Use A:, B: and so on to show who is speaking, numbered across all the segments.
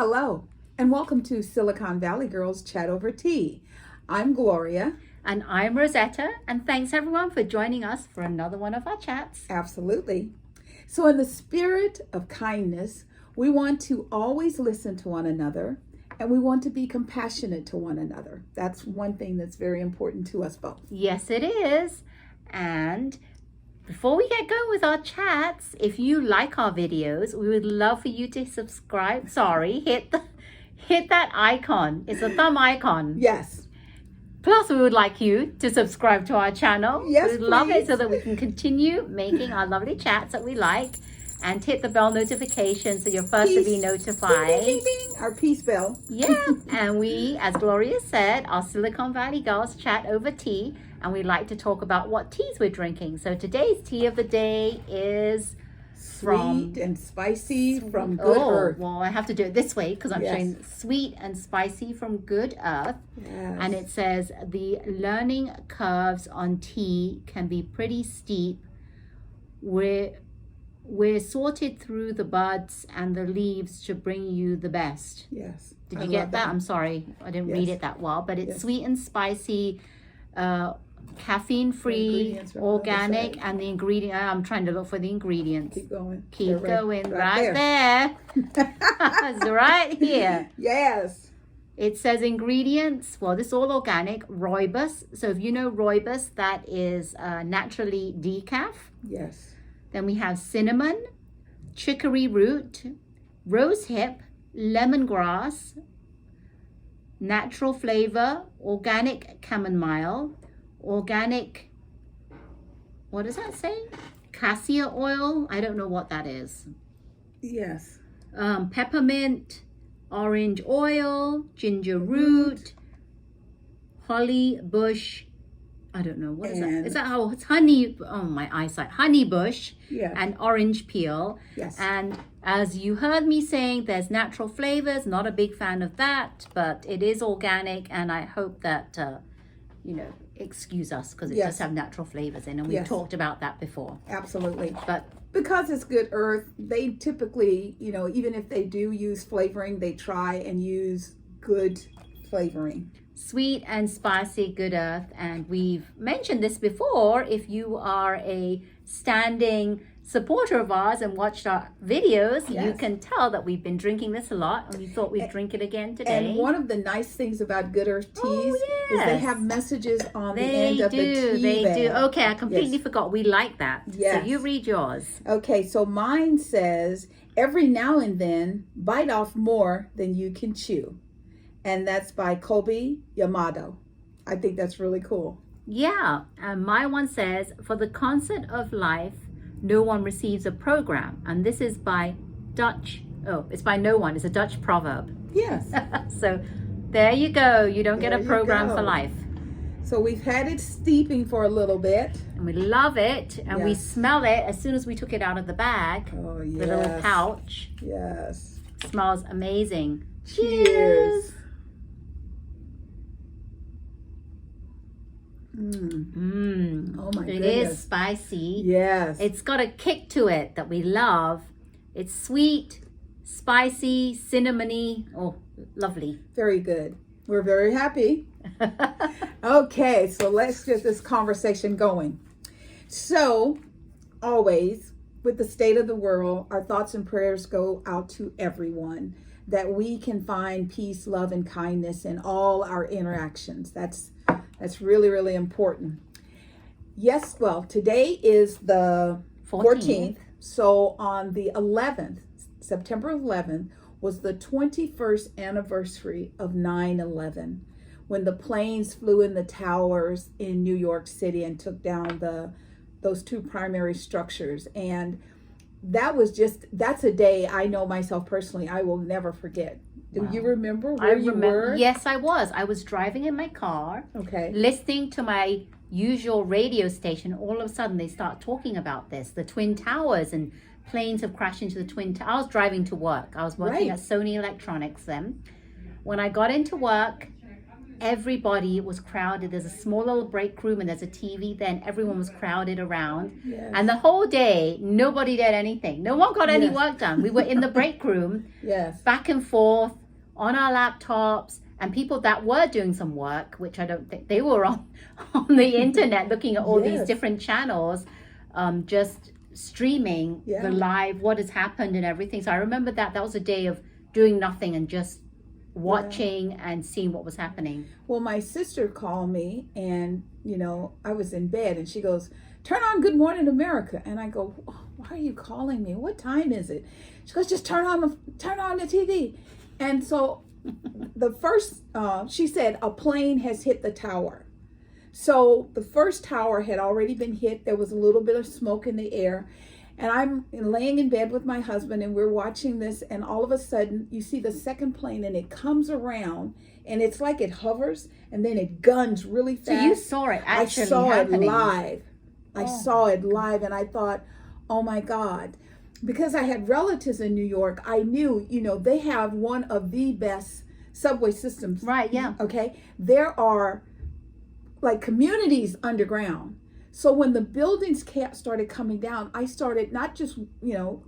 A: Hello, and welcome to Silicon Valley Girls Chat Over Tea. I'm Gloria.
B: And I'm Rosetta, and thanks everyone for joining us for another one of our chats.
A: Absolutely. So in the spirit of kindness, we want to always listen to one another, and we want to be compassionate to one another. That's one thing that's very important to us both.
B: Yes, it is. And before we get going with our chats, if you like our videos, we would love for you to subscribe. Hit that icon. It's a thumb icon.
A: Yes.
B: Plus, we would like you to subscribe to our channel.
A: Yes,
B: We'd love it
A: please.
B: so that we can continue making our lovely chats that we like. And hit the bell notification so you're first to be notified.
A: Ding, ding, ding, ding. Our peace bell.
B: Yeah, and we, as Gloria said, are Silicon Valley Girls Chat Over Tea, and we like to talk about what teas we're drinking. So today's tea of the day is
A: Sweet and spicy from Good Earth.
B: Well, I have to do it this way because I'm
A: Yes.
B: showing sweet and spicy from Good Earth.
A: Yes.
B: And it says, the learning curves on tea can be pretty steep. We're sorted through the buds and the leaves to bring you the best.
A: Yes.
B: Did
A: I
B: you
A: love
B: get that? I'm sorry, I didn't read
A: Yes.
B: it that well, but it's
A: Yes.
B: sweet and spicy, caffeine-free,
A: ingredients are on the other
B: organic,
A: side.
B: and the ingredient. I'm trying to look for the ingredients.
A: Keep going.
B: Keep
A: They're
B: going,
A: right
B: right there. It's right here.
A: Yes.
B: It says ingredients. Well, this is all organic. Rooibos. So if you know rooibos, that is naturally decaf.
A: Yes.
B: Then we have cinnamon, chicory root, rosehip, lemongrass, natural flavor, organic chamomile, organic, what does that say? Cassia oil. I don't know what that is.
A: Yes.
B: Peppermint, orange oil, ginger root, holly bush. I don't know. What is that? Is that how it's honey? Oh, my eyesight. Honey bush
A: Yeah.
B: and orange peel.
A: Yes.
B: And as you heard me saying, there's natural flavors. Not a big fan of that, but it is organic. And I hope that, excuse us because it
A: Yes.
B: does have natural flavors in. And we've
A: Yes.
B: talked about that before.
A: Absolutely.
B: But
A: Because it's Good Earth, they typically, even if they do use flavoring, they try and use good flavoring.
B: sweet and spicy Good Earth, and we've mentioned this before. If you are a standing supporter of ours and watched our videos, you
A: Yes.
B: can tell that we've been drinking this a lot, and we thought we'd drink it again today.
A: And one of the nice things about Good Earth teas is they
B: yes.
A: have messages on the
B: They
A: end of the
B: do,
A: tea
B: they do.
A: bag.
B: Okay, I completely
A: Yes.
B: forgot. We like that.
A: Yes.
B: So you read yours.
A: Okay, so mine says, every now and then, bite off more than you can chew. And that's by Kobe Yamato. I think that's really cool.
B: Yeah, and my one says, for the concert of life, no one receives a program. And this is by it's by no one. It's a Dutch proverb.
A: Yes.
B: So there you go. You don't get
A: There
B: a
A: you
B: program
A: go.
B: for life.
A: So we've had it steeping for a little bit.
B: And we love it. And we
A: Yes.
B: smell it as soon as we took it out of the bag.
A: Oh, yes.
B: The little pouch.
A: Yes.
B: Smells amazing.
A: Cheers. Oh my
B: It
A: goodness.
B: is spicy.
A: Yes.
B: It's got a kick to it that we love. It's sweet, spicy, cinnamony. Oh, lovely.
A: Very good. We're very happy. Okay, so let's get this conversation going. So, always, with the state of the world, our thoughts and prayers go out to everyone, that we can find peace, love, and kindness in all our interactions. That's really, really important. Yes, well, today is the 14th. So on the 11th, September 11th, was the 21st anniversary of 9/11, when the planes flew in the towers in New York City and took down those two primary structures. And that's a day I know myself personally I will never forget. Do you remember where you were?
B: Yes, I was. I was driving in my car,
A: Okay.
B: listening to my usual radio station. All of a sudden, they start talking about this, the Twin Towers, and planes have crashed into the Twin Towers. I was driving to work. I was working
A: Right.
B: at Sony Electronics then. When I got into work, everybody was crowded. There's a small little break room and there's a TV there, and everyone was crowded around.
A: Yes.
B: And the whole day, nobody did anything. No one got any
A: Yes.
B: work done. We were in the break room,
A: Yes.
B: back and forth on our laptops, and people that were doing some work, which I don't think they were on the internet looking at all these
A: Yes.
B: different channels, just streaming
A: Yeah.
B: the live, what has happened and everything. So I remember that was a day of doing nothing and just watching and seeing what was happening.
A: Well, my sister called me, and I was in bed, and she goes, "Turn on Good Morning America." And I go, "Why are you calling me? What time is it?" She goes, "Just turn on the TV." And so the first, she said, a plane has hit the tower. So the first tower had already been hit. There was a little bit of smoke in the air. And I'm laying in bed with my husband, and we're watching this, and all of a sudden you see the second plane, and it comes around, and it's like it hovers, and then it guns really fast.
B: So you saw it actually
A: I saw
B: happening.
A: it live. I saw it live, and I thought, oh my God. Because I had relatives in New York, I knew, they have one of the best subway systems.
B: Right, yeah.
A: Okay. There are like communities underground. So when the buildings started coming down, I started not just,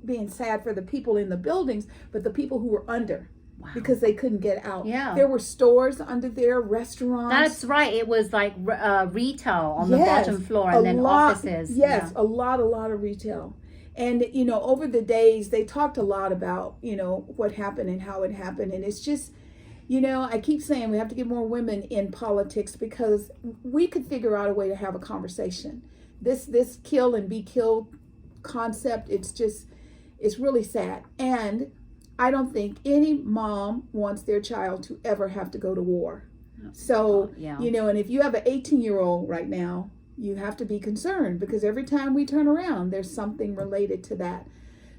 A: being sad for the people in the buildings, but the people who were under.
B: Wow.
A: Because they couldn't get out.
B: Yeah.
A: There were stores under there, restaurants.
B: That's right. It was like retail on the
A: Yes,
B: bottom floor, and then offices.
A: Yes,
B: Yeah.
A: a lot of retail. And, over the days, they talked a lot about, what happened and how it happened. And it's just, I keep saying we have to get more women in politics, because we could figure out a way to have a conversation. This kill and be killed concept, it's really sad. And I don't think any mom wants their child to ever have to go to war. So,
B: yeah.
A: And if you have an 18-year-old right now, you have to be concerned, because every time we turn around, there's something related to that.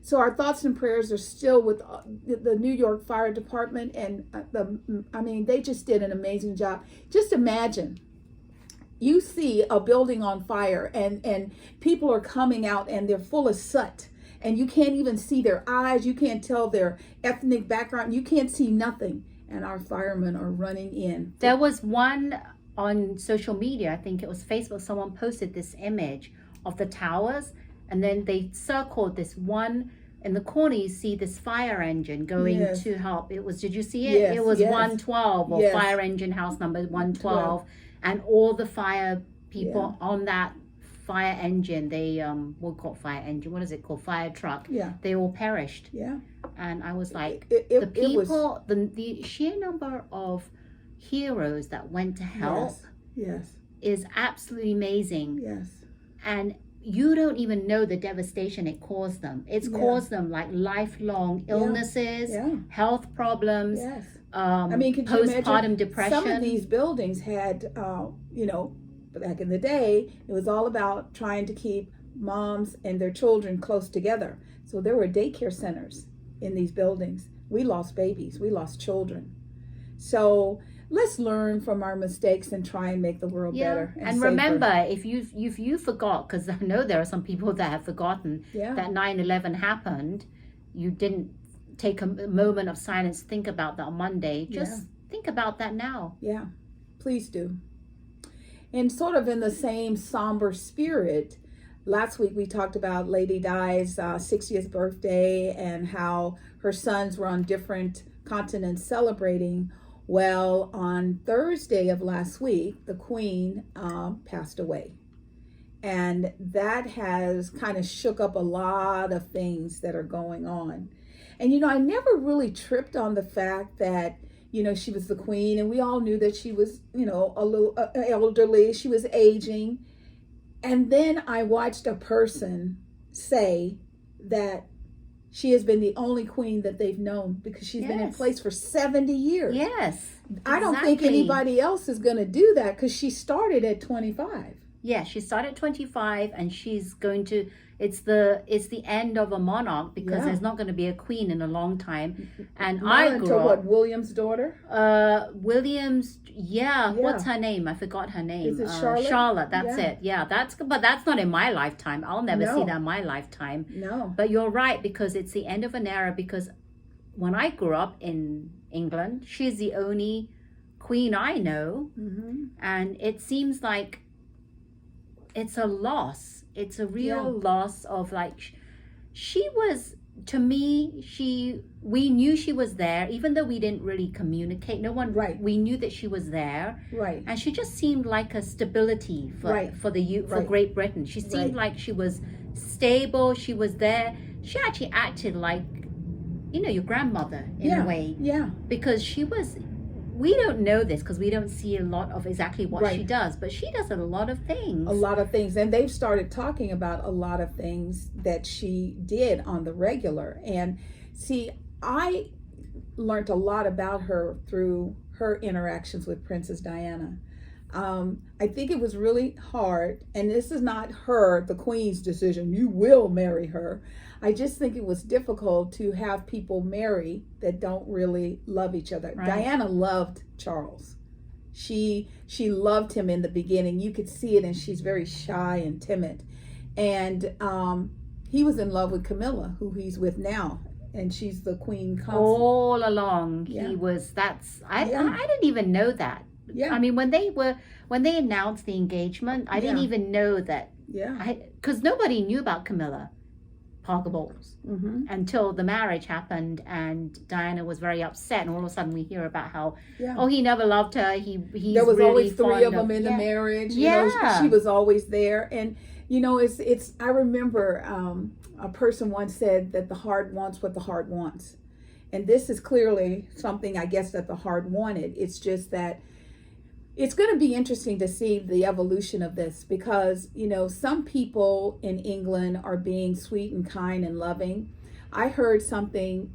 A: So our thoughts and prayers are still with the New York Fire Department, and they just did an amazing job. Just imagine, you see a building on fire, and people are coming out, and they're full of soot, and you can't even see their eyes. You can't tell their ethnic background. You can't see nothing. And our firemen are running in.
B: There was one on social media, I think it was Facebook, someone posted this image of the towers, and then they circled this one in the corner. You see this fire engine going
A: Yes.
B: to help. It was, did you see it?
A: Yes,
B: It was
A: yes.
B: 112 or
A: Yes.
B: fire engine house number 112, and all the fire people on that fire engine, they we'll call it fire engine, what is it called, fire truck,
A: Yeah.
B: they all perished.
A: Yeah.
B: And I was like,
A: It
B: the
A: was-
B: people, the sheer number of heroes that went to help
A: Yes.
B: is absolutely amazing.
A: Yes.
B: And you don't even know the devastation it caused them. It's
A: Yeah.
B: caused them like lifelong illnesses,
A: Yeah.
B: health problems,
A: Yes.
B: could you postpartum
A: imagine?
B: depression.
A: Some of these buildings had, back in the day, it was all about trying to keep moms and their children close together. So there were daycare centers in these buildings. We lost babies. We lost children. So let's learn from our mistakes and try and make the world better.
B: And
A: safer.
B: remember, if you forgot, because I know there are some people that have forgotten that 9/11 happened, you didn't take a moment of silence, think about that on Monday. Just think about that now.
A: Yeah, please do. And sort of in the same somber spirit, last week we talked about Lady Di's 60th birthday and how her sons were on different continents celebrating. Well, on Thursday of last week, the Queen passed away. And that has kind of shook up a lot of things that are going on. And, I never really tripped on the fact that, she was the Queen, and we all knew that she was, a little elderly, she was aging. And then I watched a person say that she has been the only queen that they've known, because she's been in place for 70 years.
B: Yes.
A: I don't think anybody else is going to do that, because she started at 25.
B: Yeah, she started at 25, and she's going to, it's the end of a monarch, because there's not going to be a queen in a long time. And
A: Not
B: I grew
A: until
B: up,
A: William's daughter?
B: Williams, what's her name? I forgot her name.
A: Is it Charlotte?
B: Charlotte, that's it. Yeah, but that's not in my lifetime. I'll never see that in my lifetime.
A: No.
B: But you're right, because it's the end of an era, because when I grew up in England, she's the only queen I know.
A: Mm-hmm.
B: And it seems like it's a loss. It's a real loss of like, she was, to me, we knew she was there, even though we didn't really communicate. No one, we knew that she was there.
A: Right.
B: And she just seemed like a stability for Great Britain. She seemed like she was stable. She was there. She actually acted like, your grandmother in a way.
A: Yeah.
B: Because she was, we don't know this because we don't see a lot of exactly what she does, but she does a lot of things.
A: A lot of things. And they've started talking about a lot of things that she did on the regular. And see, I learned a lot about her through her interactions with Princess Diana. I think it was really hard, and this is not her, the Queen's decision, you will marry her. I just think it was difficult to have people marry that don't really love each other.
B: Right.
A: Diana loved Charles. She loved him in the beginning. You could see it, and she's very shy and timid. And he was in love with Camilla, who he's with now, and she's the Queen Consort.
B: All along, he was. I didn't even know that.
A: Yeah.
B: I mean, when they announced the engagement, I didn't even know that.
A: Yeah.
B: Because nobody knew about Camilla Parker Bowles until the marriage happened, and Diana was very upset. And all of a sudden, we hear about how he never loved her. He's
A: there was
B: really
A: always three of
B: fond
A: them in the marriage.
B: Yeah.
A: She was always there, and it's. I remember a person once said that the heart wants what the heart wants, and this is clearly something I guess that the heart wanted. It's just that. It's going to be interesting to see the evolution of this because, some people in England are being sweet and kind and loving. I heard something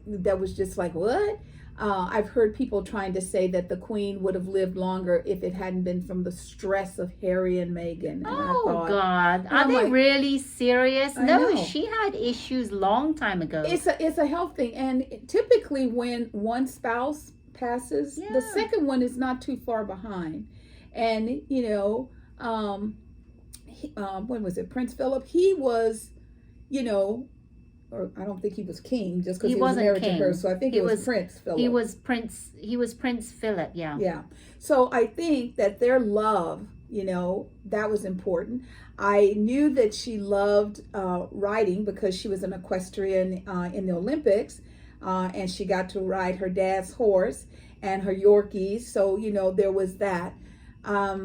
A: that was just like, what? I've heard people trying to say that the Queen would have lived longer if it hadn't been from the stress of Harry and Meghan. And
B: God. Are they really serious? No, she had issues long time ago.
A: It's a health thing. And typically when one spouse passes, the second one is not too far behind. And when was it, Prince Philip? He was, or I don't think he was king just because he was married to her, so I think it was Prince Philip.
B: He was Prince Philip.
A: Yeah. So I think that their love, that was important. I knew that she loved riding because she was an equestrian in the Olympics. And she got to ride her dad's horse and her Yorkies. So, there was that. I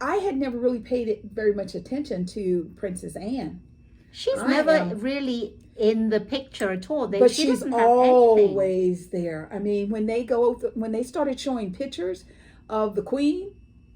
A: had never really paid very much attention to Princess Anne.
B: She's never really in the picture at all.
A: But she's always there. I mean, when they started showing pictures of the Queen,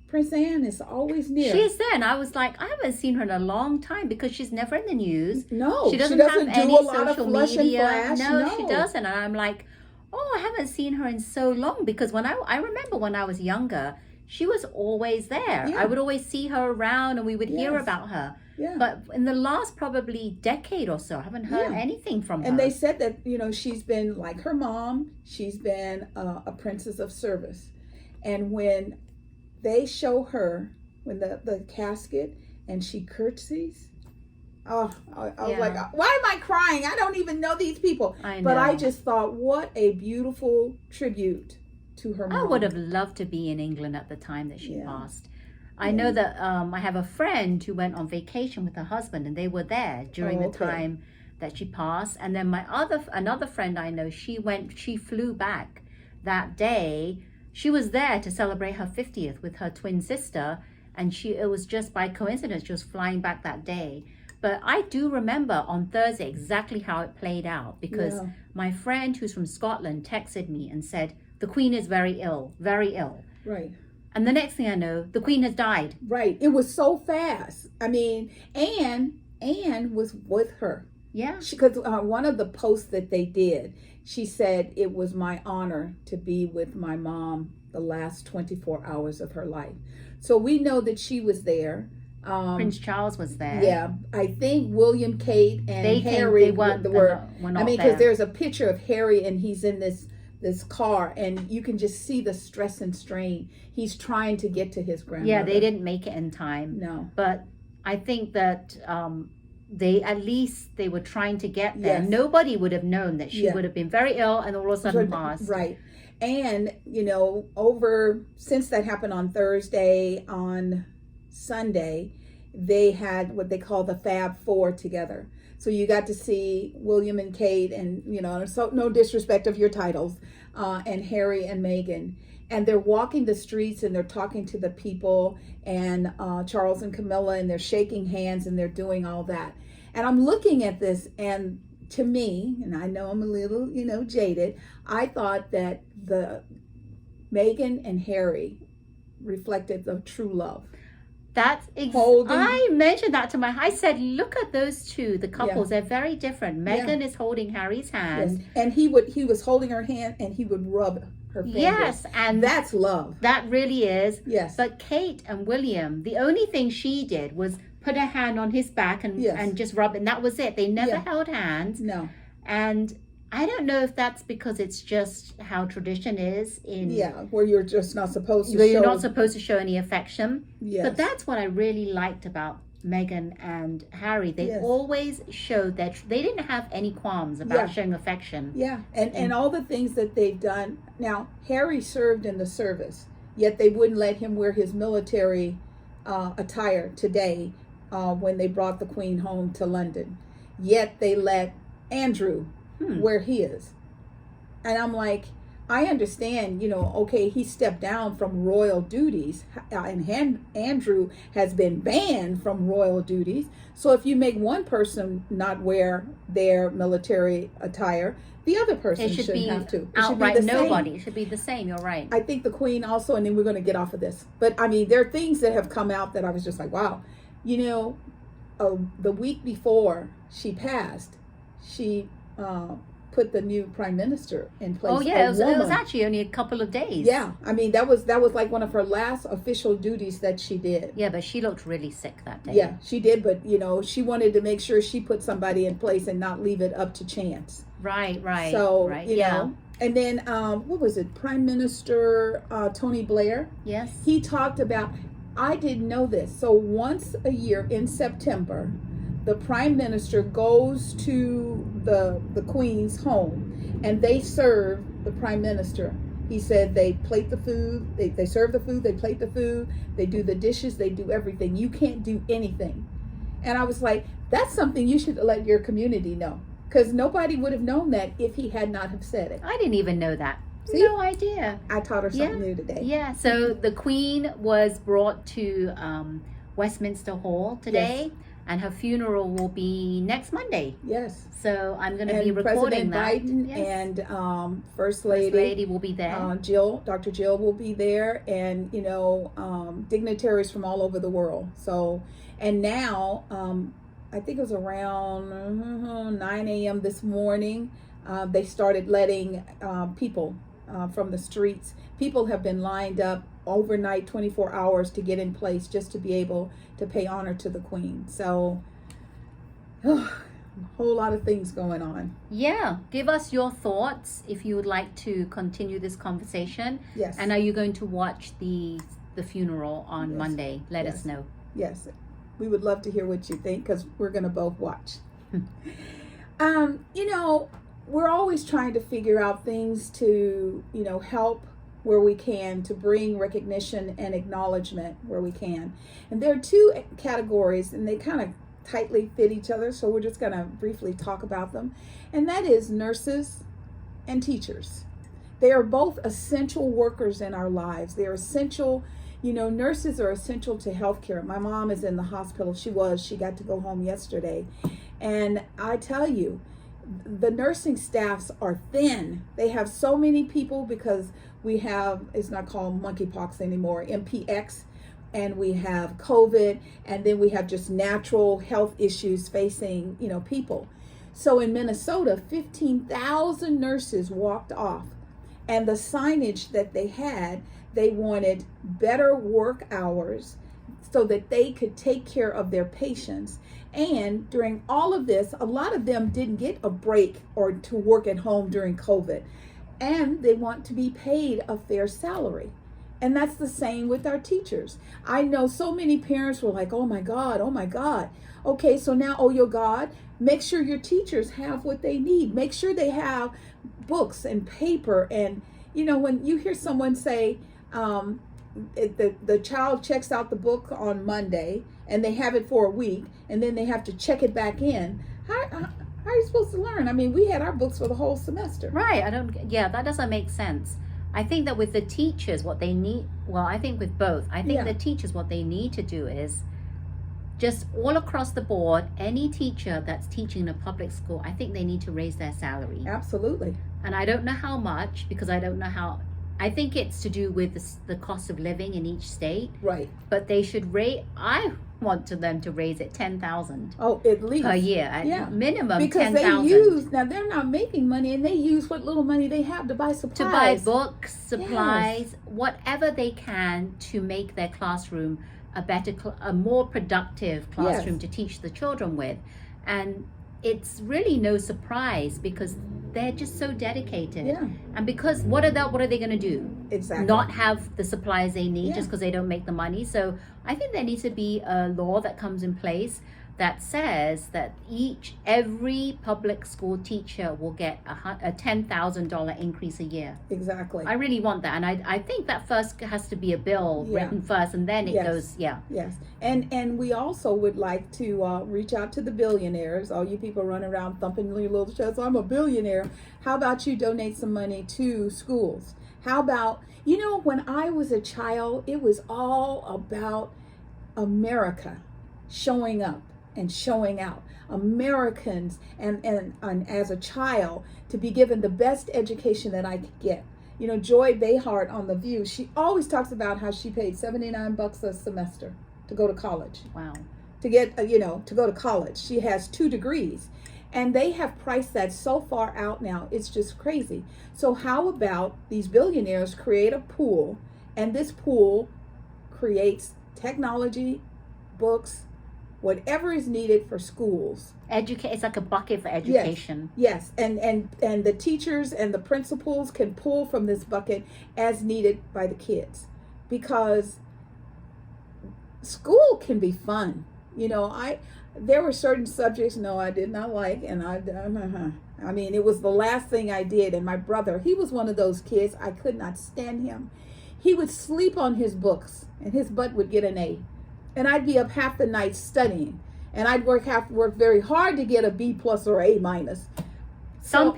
A: Princess Anne is always near.
B: She's there, and I was like, I haven't seen her in a long time because she's never in the news.
A: No,
B: she doesn't have any social media.
A: And flash.
B: No, she doesn't. And I'm like, I haven't seen her in so long because when I remember when I was younger, she was always there.
A: Yeah.
B: I would always see her around, and we would hear about her.
A: Yeah.
B: But in the last probably decade or so, I haven't heard anything from her.
A: And they said that she's been like her mom. She's been a princess of service, and when they show her when the casket and she curtsies. I was like, why am I crying? I don't even know these people.
B: I know.
A: But I just thought, what a beautiful tribute to her mom.
B: I would have loved to be in England at the time that she passed. I know that I have a friend who went on vacation with her husband, and they were there during the time that she passed. And then another friend I know, she flew back that day. She was there to celebrate her 50th with her twin sister, and it was just by coincidence she was flying back that day. But I do remember on Thursday exactly how it played out because my friend who's from Scotland texted me and said, the Queen is very ill, very ill.
A: Right.
B: And the next thing I know, the Queen has died.
A: Right. It was so fast. I mean, Anne was with her.
B: Yeah.
A: Because one of the posts that they did, she said, it was my honor to be with my mom the last 24 hours of her life. So we know that she was there.
B: Prince Charles was there.
A: Yeah. I think William, Kate, and Harry were
B: not
A: I mean, because there's a picture of Harry and he's in this car and you can just see the stress and strain. He's trying to get to his grandmother.
B: Yeah, they didn't make it in time.
A: No.
B: But I think that they were trying to get there.
A: Yes.
B: Nobody would have known that she would have been very ill and all of a sudden passed.
A: Right. And, since that happened on Thursday, on Sunday, they had what they call the Fab Four together. So you got to see William and Kate and, so no disrespect of your titles, and Harry and Meghan. And they're walking the streets and they're talking to the people, and Charles and Camilla, and they're shaking hands and they're doing all that. And I'm looking at this, and to me, and I know I'm a little, jaded, I thought that the Meghan and Harry reflected the true love.
B: That's I mentioned that to I said, look at those two, the couples. They're very different. Meghan is holding Harry's hand.
A: Yes. And he was holding her hand, and he would rub her fingers.
B: Yes, and
A: that's love.
B: That really is.
A: Yes.
B: But Kate and William, the only thing she did was put her hand on his back and just rub it, and that was it. They never held hands.
A: No.
B: And I don't know if that's because it's just how tradition is
A: where you're just not supposed to
B: you're not supposed to show any affection.
A: Yes.
B: But that's what I really liked about Meghan and Harry. They always showed that they didn't have any qualms about showing affection.
A: Yeah. And all the things that they've done. Now, Harry served in the service, yet they wouldn't let him wear his military attire today when they brought the Queen home to London. Yet they let Andrew where he is. And I'm like, I understand, okay, he stepped down from royal duties, and Andrew has been banned from royal duties. So if you make one person not wear their military attire, the other person shouldn't have to. It
B: outright should be nobody. It should be the same. You're right.
A: I think the Queen also, and then we're going to get off of this, but I mean, there are things that have come out that I was just like, wow. The week before she passed, she put the new prime minister in place.
B: Oh yeah, it was actually only a couple of days.
A: Yeah, I mean that was like one of her last official duties that she did.
B: Yeah, but she looked really sick that day.
A: Yeah, she did, but she wanted to make sure she put somebody in place and not leave it up to chance.
B: Right.
A: So you know, and then what was it? Prime Minister Tony Blair.
B: Yes.
A: He talked about. I didn't know this. So once a year in September, the prime minister goes to the Queen's home, and they serve the prime minister. He said they plate the food, they serve the food, they plate the food, they do the dishes, they do everything. You can't do anything. And I was like, that's something you should let your community know, because nobody would have known that if he had not have said it.
B: I didn't even know that.
A: See?
B: No idea.
A: I taught her something new today.
B: Yeah, so the Queen was brought to Westminster Hall today. Yes. And her funeral will be next Monday.
A: Yes.
B: So I'm going to be recording
A: President
B: that.
A: Biden and First Lady
B: will be there.
A: Dr. Jill will be there, and dignitaries from all over the world. So, and now I think it was around 9 a.m. this morning. They started letting people from the streets. People have been lined up overnight, 24 hours to get in place just to be able to pay honor to the Queen. So a whole lot of things going on.
B: Yeah, give us your thoughts if you would like to continue this conversation.
A: Yes.
B: And are you going to watch the funeral on Monday? Let us know.
A: Yes, we would love to hear what you think, because we're going to both watch. We're always trying to figure out things to help where we can, to bring recognition and acknowledgement where we can. And there are two categories, and they kind of tightly fit each other, so we're just going to briefly talk about them. And that is nurses and teachers. They are both essential workers in our lives. They're essential. Nurses are essential to healthcare. My mom is in the hospital. She got to go home yesterday. And I tell you, the nursing staffs are thin. They have so many people because we have, it's not called monkeypox anymore, MPX, and we have COVID, and then we have just natural health issues facing, people. So in Minnesota, 15,000 nurses walked off, and the signage that they had, they wanted better work hours so that they could take care of their patients. And during all of this, a lot of them didn't get a break or to work at home during COVID. And they want to be paid a fair salary. And that's the same with our teachers. I know so many parents were like, oh my God. Okay, so now, oh your God, make sure your teachers have what they need. Make sure they have books and paper and, when you hear someone say, the child checks out the book on Monday and they have it for a week and then they have to check it back in. How are you supposed to learn? I mean, we had our books for the whole semester.
B: Right. That doesn't make sense. I think that with the teachers, what they need, I think with both, the teachers, what they need to do is just all across the board, any teacher that's teaching in a public school, I think they need to raise their salary.
A: Absolutely.
B: And I don't know how much, because I don't know how. I think it's to do with the cost of living in each state.
A: Right.
B: But they should I want them to raise it $10,000.
A: Oh, at least
B: per year, at minimum
A: because
B: 10,000.
A: Now they're not making money, and they use what little money they have to buy supplies,
B: to buy books, supplies, whatever they can to make their classroom a more productive classroom to teach the children with. And it's really no surprise because they're just so dedicated.
A: Yeah.
B: And because what are they going to do?
A: Exactly.
B: Not have the supplies they need just because they don't make the money. So I think there needs to be a law that comes in place that says that every public school teacher will get a $10,000 increase a year.
A: Exactly.
B: I really want that, and I think that first has to be a bill written first, and then it goes. Yeah.
A: Yes, and we also would like to reach out to the billionaires. All you people running around thumping your little chests, I'm a billionaire. How about you donate some money to schools? How about, when I was a child, it was all about America showing up and showing out. Americans and as a child to be given the best education that I could get. Joy Behar on The View, she always talks about how she paid $79 a semester to go to college.
B: Wow.
A: To get to go to college. She has 2 degrees. And they have priced that so far out now, it's just crazy. So how about these billionaires create a pool, and this pool creates technology, books, whatever is needed for schools.
B: It's like a bucket for education.
A: Yes. And the teachers and the principals can pull from this bucket as needed by the kids, because school can be fun. There were certain subjects I did not like, and I mean, it was the last thing I did. And my brother, he was one of those kids, I could not stand him. He would sleep on his books and his butt would get an A. And I'd be up half the night studying, and I'd have to work very hard to get a B+ or A-.
B: Some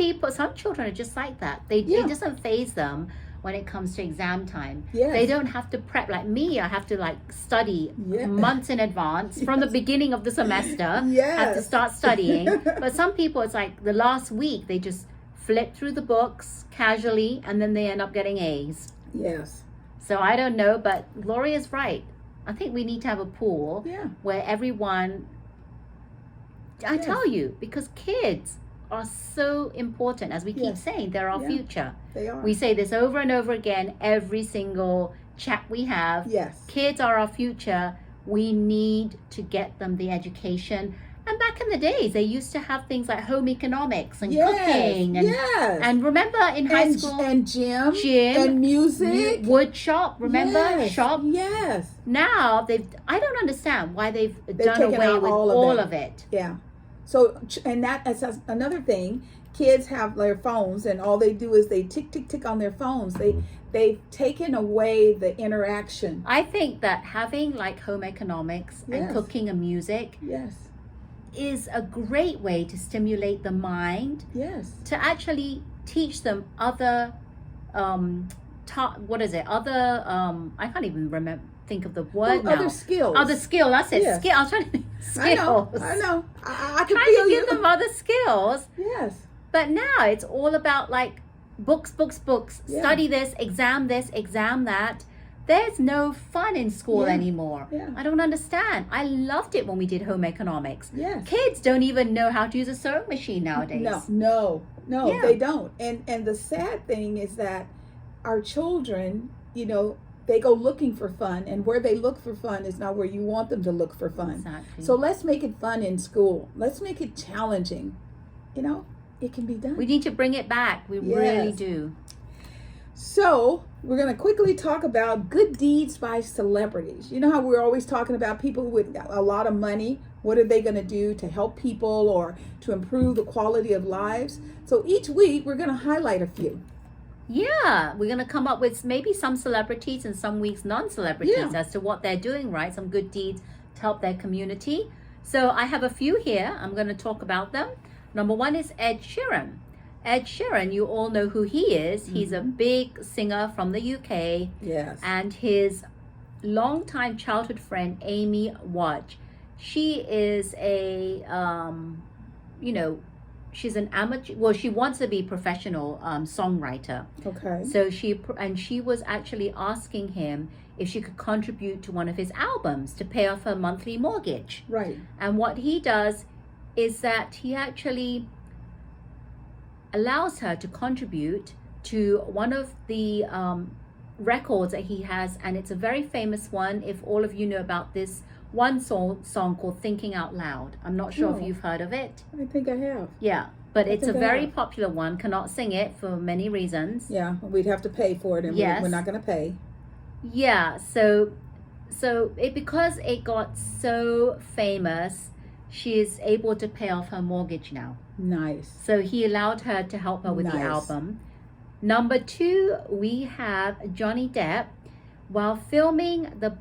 B: children are just like that. It doesn't faze them when it comes to exam time.
A: Yes.
B: They don't have to prep like me. I have to study months in advance from the beginning of the semester.
A: Yes.
B: Have to start studying. But some people, it's like the last week they just flip through the books casually, and then they end up getting A's.
A: Yes.
B: So I don't know, but Gloria's right. I think we need to have a pool where everyone, I tell you, because kids are so important, as we keep saying, they're our future.
A: They are.
B: We say this over and over again, every single chat we have.
A: Yes.
B: Kids are our future. We need to get them the education. And back in the days, they used to have things like home economics and cooking. And remember in high school?
A: And gym. And music.
B: Wood shop, remember? Shop.
A: Yes.
B: Now, I don't understand why they've done away with all of it.
A: Yeah. So, and that's another thing. Kids have their phones, and all they do is they tick, tick, tick on their phones. They've taken away the interaction.
B: I think that having home economics and cooking and music is a great way to stimulate the mind.
A: Yes.
B: To actually teach them other, I can't even think of the word now.
A: Other skills.
B: Other skill, that's it.
A: Yes.
B: I was trying to think skills.
A: I know. I can
B: trying
A: feel
B: to
A: you.
B: give them other skills.
A: Yes.
B: But now it's all about books.
A: Yeah.
B: Study this, exam that. There's no fun in school anymore.
A: Yeah.
B: I don't understand. I loved it when we did home economics.
A: Yes.
B: Kids don't even know how to use a sewing machine nowadays.
A: No, they don't. And the sad thing is that our children, they go looking for fun, and where they look for fun is not where you want them to look for fun.
B: Exactly.
A: So let's make it fun in school. Let's make it challenging. It can be done.
B: We need to bring it back. We really do.
A: So we're going to quickly talk about good deeds by celebrities. You know how we're always talking about people with a lot of money? What are they going to do to help people or to improve the quality of lives? So each week we're going to highlight a few.
B: Yeah, we're going to come up with maybe some celebrities and some weeks non-celebrities as to what they're doing, right? Some good deeds to help their community. So I have a few here. I'm going to talk about them. Number one is Ed Sheeran. Ed Sheeran, you all know who he is. He's a big singer from the UK.
A: Yes.
B: And his longtime childhood friend, Amy Wadge. She is a, she's an amateur. Well, she wants to be a professional songwriter.
A: Okay.
B: So she was actually asking him if she could contribute to one of his albums to pay off her monthly mortgage.
A: Right.
B: And what he does is that he actually allows her to contribute to one of the records that he has, and it's a very famous one. If all of you know about this one song called Thinking Out Loud. I'm not sure if you've heard of it.
A: I think I have.
B: Yeah, but it's a very popular one. Cannot sing it for many reasons.
A: Yeah, we'd have to pay for it, and we're not going to pay.
B: Yeah, so because it got so famous, she is able to pay off her mortgage now.
A: Nice.
B: So he allowed her to help her with the album. Number two, we have Johnny Depp. While filming the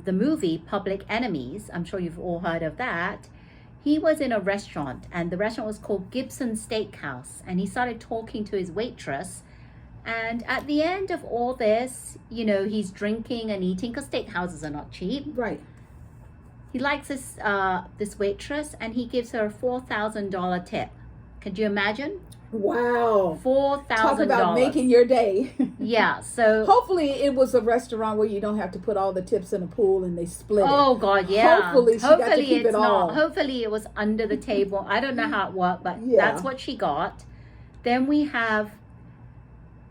B: movie Public Enemies, I'm sure you've all heard of that, he was in a restaurant, and the restaurant was called Gibson Steakhouse, and he started talking to his waitress. And at the end of all this, he's drinking and eating, because steakhouses are not cheap.
A: Right.
B: He likes this waitress, and he gives her a $4,000 tip. Could you imagine?
A: Wow.
B: $4,000.
A: Talk about making your day.
B: Yeah, so
A: hopefully it was a restaurant where you don't have to put all the tips in a pool and they split it.
B: Oh God, yeah.
A: Hopefully got to keep it all.
B: Hopefully it was under the table. I don't know how it worked, but that's what she got. Then we have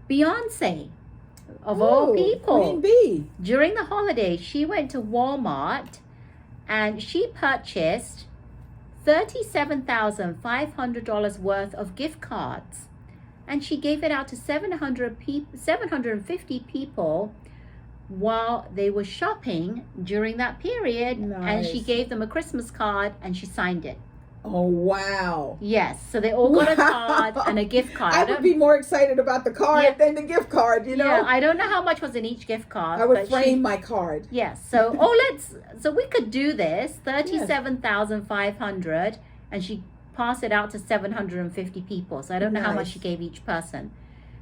B: Beyonce, of all people.
A: Queen Bee.
B: During the holidays, she went to Walmart and she purchased $37,500 worth of gift cards, and she gave it out to 750 people while they were shopping during that period.
A: Nice.
B: And she gave them a Christmas card and she signed it.
A: Oh wow.
B: Yes, so they all got a card and a gift card.
A: I would be more excited about the card than the gift card,
B: Yeah, I don't know how much was in each gift card.
A: I would frame my card.
B: Yes, so we could do this, 37,500, and she passed it out to 750 people. So I don't know how much she gave each person.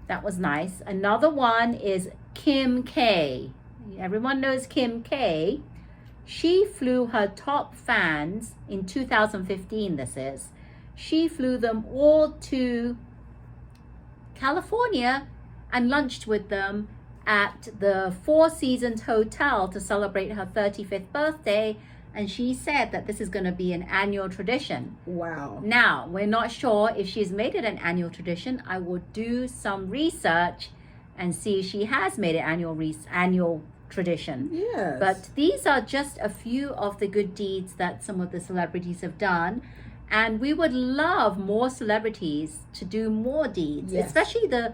B: That was nice. Another one is Kim K. Everyone knows Kim K. She flew her top fans in 2015, this is. She flew them all to California and lunched with them at the Four Seasons Hotel to celebrate her 35th birthday. And she said that this is going to be an annual tradition.
A: Wow.
B: Now, we're not sure if she's made it an annual tradition. I will do some research and see if she has made it annual tradition.
A: Yes.
B: But these are just a few of the good deeds that some of the celebrities have done. And we would love more celebrities to do more deeds, especially the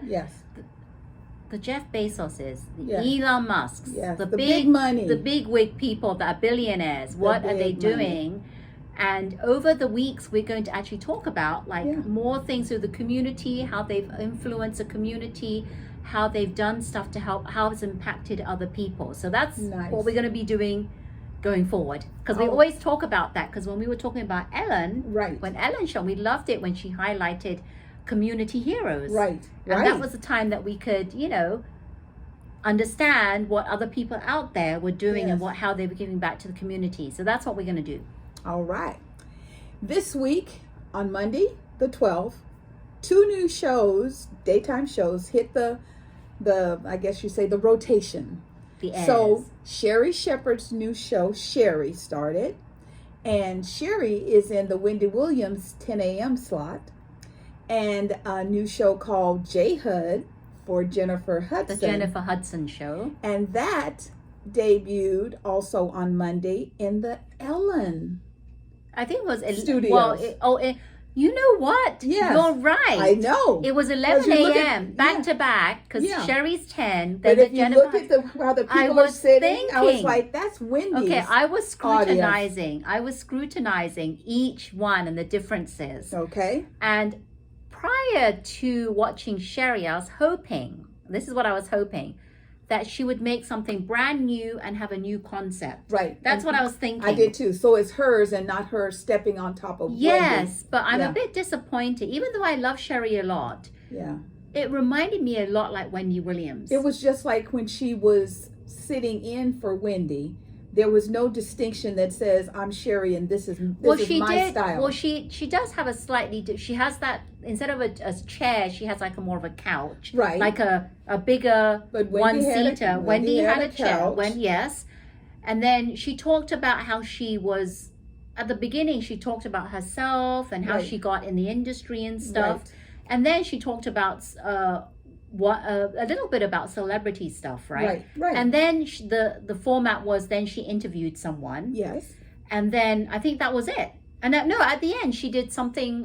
B: Jeff Bezoses, the Elon Musks, the
A: big money,
B: the big wig people that are billionaires. What are they doing? And over the weeks, we're going to actually talk about more things through the community, how they've influenced the community, how they've done stuff to help, how it's impacted other people. So that's what we're going to be doing going forward. Because we always talk about that. Because when we were talking about Ellen, when Ellen showed, we loved it when she highlighted community heroes. And that was the time that we could, understand what other people out there were doing and how they were giving back to the community. So that's what we're going to do.
A: All right. This week on Monday, the 12th, 2 new shows, daytime shows, hit the I guess you say the rotation. So Sherri Shepherd's new show, Sherri, started. And Sherri is in the Wendy Williams 10 a.m. slot. And a new show called J Hud for Jennifer Hudson.
B: The Jennifer Hudson show.
A: And that debuted also on Monday in the Ellen.
B: I think it was
A: Studios.
B: You know what?
A: Yes.
B: You're right.
A: I know.
B: It was 11 a.m. back to back because Sherri's 10. Then
A: but if you look at how the people are sitting, I was like, that's Wendy's.
B: Okay, I was scrutinizing. I was scrutinizing each one and the differences.
A: Okay.
B: And prior to watching Sherri, I was hoping, this is what I was hoping, that she would make something brand new and have a new concept.
A: Right.
B: That's what I was thinking.
A: I did too. So it's hers and not her stepping on top of
B: Yes,
A: Wendy.
B: but I'm
A: Yeah.
B: a bit disappointed. Even though I love Sherri a lot,
A: Yeah.
B: it reminded me a lot like Wendy Williams.
A: It was just like when she was sitting in for Wendy, there was no distinction that says I'm Sherri and this is my style.
B: Well, she does have a slightly. She has that instead of a chair, she has like a more of a couch,
A: Right.
B: Like a bigger
A: But Wendy
B: one-seater. Wendy had a chair.
A: couch.
B: Yes, and then she talked about how she was at the beginning. She talked about herself and how
A: Right.
B: she got in the industry and stuff,
A: Right.
B: and then she talked about a little bit about celebrity stuff, right?
A: Right.
B: And then the format was then she interviewed someone.
A: Yes.
B: And then I think that was it. And no, at the end she did something.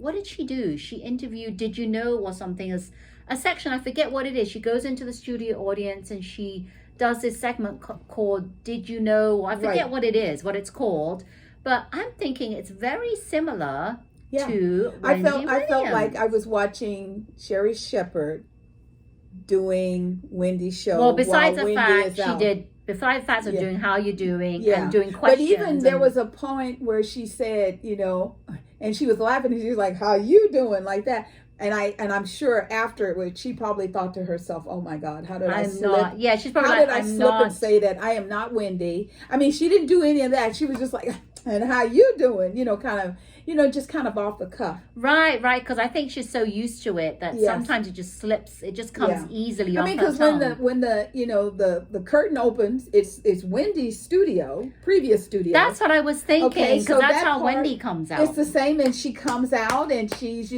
B: What did she do? She interviewed Did You Know or something as a section. I forget what it is. She goes into the studio audience and she does this segment called Did You Know? I forget
A: Right.
B: what it is, what it's called. But I'm thinking it's very similar to Wendy
A: I felt like
B: Williams.
A: I was watching Sherri Shepherd doing Wendy's show.
B: Well, besides
A: while
B: the
A: Wendy
B: fact
A: is
B: she
A: out.
B: did, besides the fact of
A: Yeah.
B: doing how you're doing
A: Yeah.
B: and doing
A: But
B: questions.
A: even there
B: and-
A: was a point where she said, and she was laughing and she was like, "How you doing?" like that. And I'm sure afterwards she probably thought to herself, "Oh my God, how did I
B: I'm
A: slip?
B: not. Yeah, she's probably
A: How
B: like,
A: did I
B: I'm
A: slip
B: not.
A: and say that I am not Wendy?" I mean, she didn't do any of that. She was just like, "And how you doing?" Just kind of off the cuff.
B: Right, because I think she's so used to it that
A: Yes.
B: sometimes it just slips. It just comes
A: Yeah.
B: easily
A: I
B: off
A: mean,
B: her
A: because
B: tongue.
A: when the curtain opens, it's Wendy's studio, previous studio.
B: That's what I was thinking,
A: Okay,
B: because
A: so
B: that's
A: that
B: how
A: part,
B: Wendy comes out.
A: It's the same, and she comes out and she's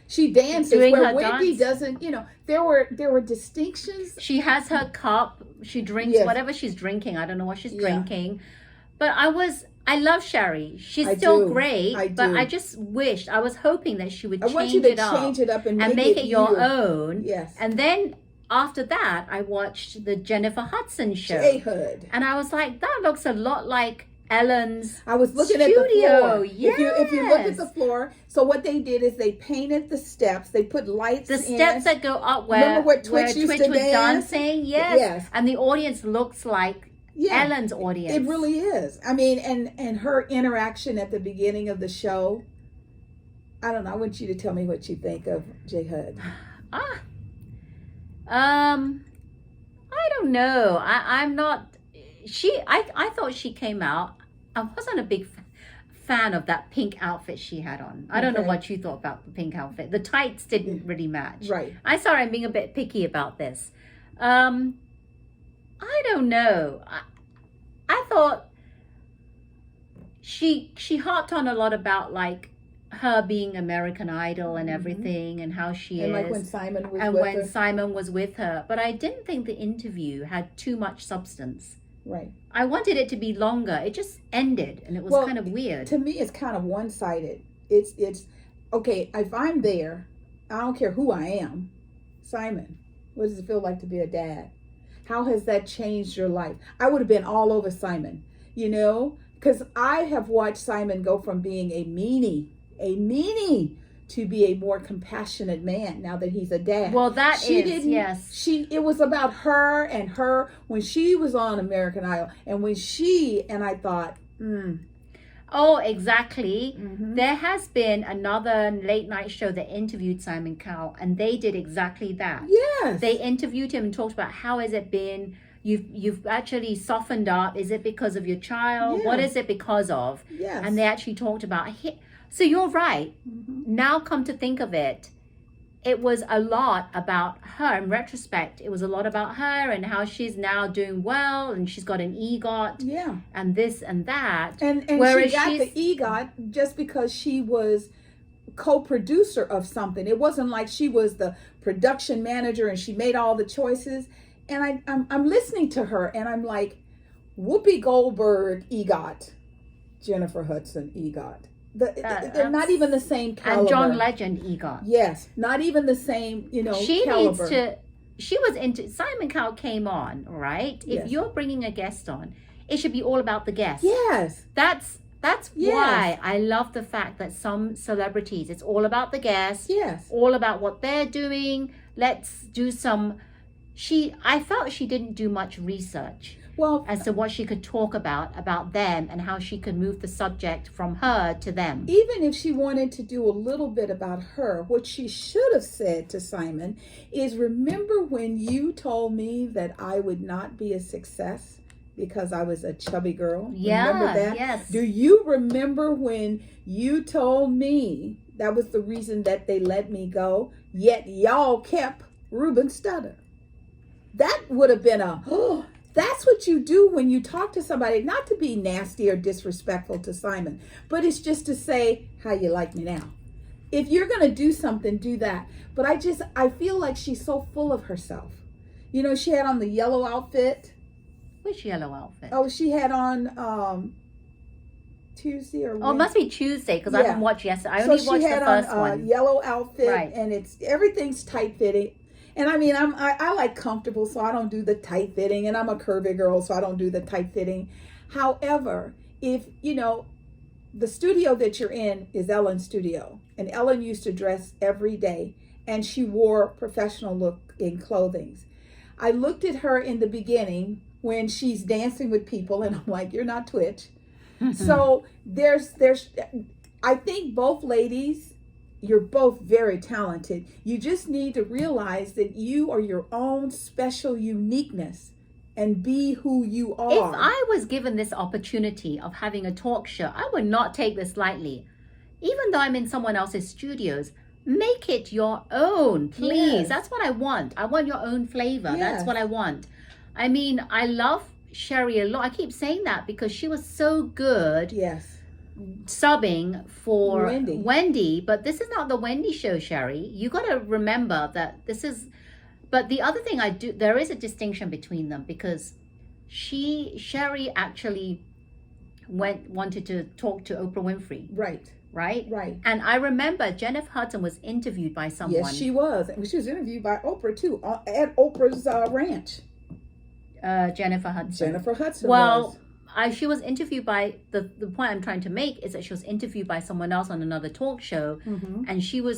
A: she dances
B: Doing
A: where
B: her
A: Wendy
B: dance.
A: doesn't. There were distinctions.
B: She has her cup. She drinks
A: Yes.
B: whatever she's drinking. I don't know what she's
A: Yeah.
B: drinking. But I love Sherri. She's
A: I
B: still
A: do.
B: great.
A: I
B: but
A: do.
B: I just I was hoping that she would
A: I
B: change
A: want you to
B: it up.
A: change it up and
B: make it your
A: you.
B: own.
A: Yes.
B: And then after that, I watched the Jennifer Hudson show.
A: J-Hood.
B: And I was like, that looks a lot like Ellen's
A: I was looking at the
B: studio.
A: floor. If you look at
B: Yes.
A: the floor, so what they did is they painted the steps. They put lights.
B: The
A: in.
B: steps that go up
A: Remember
B: where
A: where Twitch used
B: Twitch
A: to
B: was
A: dance?
B: dancing. Yes.
A: Yes.
B: And the audience looks like
A: Yeah.
B: Ellen's audience.
A: It really is. I mean, and her interaction at the beginning of the show. I don't know. I want you to tell me what you think of J-Hood.
B: I don't know. I'm not. I thought she came out. I wasn't a big fan of that pink outfit she had on. I don't know
A: Okay.
B: what you thought about the pink outfit. The tights didn't really match.
A: Right.
B: I'm sorry, I'm being a bit picky about this. I don't know. I thought she harped on a lot about like her being American Idol and everything and how she
A: And
B: is.
A: like when Simon was
B: and
A: with
B: when
A: her.
B: Simon was with her. But I didn't think the interview had too much substance.
A: Right.
B: I wanted it to be longer. It just ended and it was kind of weird.
A: To me, it's kind of one-sided. It's okay. If I'm there, I don't care who I am. Simon, what does it feel like to be a dad? How has that changed your life? I would have been all over Simon, because I have watched Simon go from being a meanie, to be a more compassionate man now that he's a dad.
B: Well, that
A: She
B: is,
A: didn't-
B: yes.
A: It was about her and her when she was on American Idol, and I thought,
B: Oh, exactly.
A: Mhm.
B: There has been another late night show that interviewed Simon Cowell, and they did exactly that.
A: yes,
B: They interviewed him and talked about how has it been. You've actually softened up. Is it because of your child?
A: Yeah.
B: What is it because of?
A: yes,
B: And they actually talked about. So you're right.
A: Mhm.
B: Now come to think of it, it was a lot about her. In retrospect, it was a lot about her and how she's now doing well and she's got an EGOT
A: yeah.
B: and this and that.
A: And
B: Whereas
A: she got
B: she's-
A: the EGOT just because she was co-producer of something. It wasn't like she was the production manager and she made all the choices. And I'm listening to her and I'm like, Whoopi Goldberg EGOT, Jennifer Hudson EGOT. They're not even the same caliber.
B: And John Legend EGOT.
A: Yes, not even the same,
B: She
A: caliber.
B: needs to. She was into Simon Cowell came on, right? If
A: Yes.
B: you're bringing a guest on, it should be all about the guest.
A: Yes.
B: That's That's
A: Yes.
B: why I love the fact that some celebrities, it's all about the guest,
A: Yes.
B: all about what they're doing. Let's do some. I felt she didn't do much research
A: Well,
B: as to what she could talk about them, and how she could move the subject from her to them.
A: even if she wanted to do a little bit about her, what she should have said to Simon is, remember when you told me that I would not be a success because I was a chubby girl?
B: Yeah,
A: remember that?
B: yes.
A: Do you remember when you told me that was the reason that they let me go, yet y'all kept Ruben Studdard? That would have been that's what you do when you talk to somebody, not to be nasty or disrespectful to Simon, but it's just to say, how you like me now? If you're going to do something, do that. But I feel like she's so full of herself. You know, she had on the yellow outfit.
B: Which yellow outfit?
A: Oh, she had on Tuesday or Wednesday.
B: Oh, it must be Tuesday, because I
A: Yeah.
B: didn't watch yesterday. I
A: So
B: only
A: she
B: watched
A: had
B: the first
A: on
B: one.
A: yellow outfit,
B: Right.
A: and everything's tight fitting. And I mean, I like comfortable, so I don't do the tight fitting, and I'm a curvy girl, so I don't do the tight fitting. However, if you know, the studio that you're in is Ellen's studio, and Ellen used to dress every day, and she wore professional look in clothing. I looked at her in the beginning when she's dancing with people, and I'm like, you're not Twitch. So there's I think both ladies, you're both very talented. You just need to realize that you are your own special uniqueness and be who you are.
B: If I was given this opportunity of having a talk show, I would not take this lightly. Even though I'm in someone else's studios, make it your own, please.
A: Yes.
B: That's what I want. I want your own flavor.
A: Yes.
B: That's what I want. I mean, I love Sherri a lot. I keep saying that because she was so good
A: Yes.
B: subbing for
A: Wendy.
B: But this is not the Wendy show, Sherri. You got to remember that this is. But the other thing there is a distinction between them, because Sherri actually wanted to talk to Oprah Winfrey,
A: Right.
B: right? And I remember Jennifer Hudson was interviewed by someone.
A: Yes, she was. And she was interviewed by Oprah too, at Oprah's ranch.
B: Jennifer Hudson.
A: Jennifer Hudson
B: Well,
A: was.
B: she was interviewed by the point I'm trying to make is that she was interviewed by someone else on another talk show, and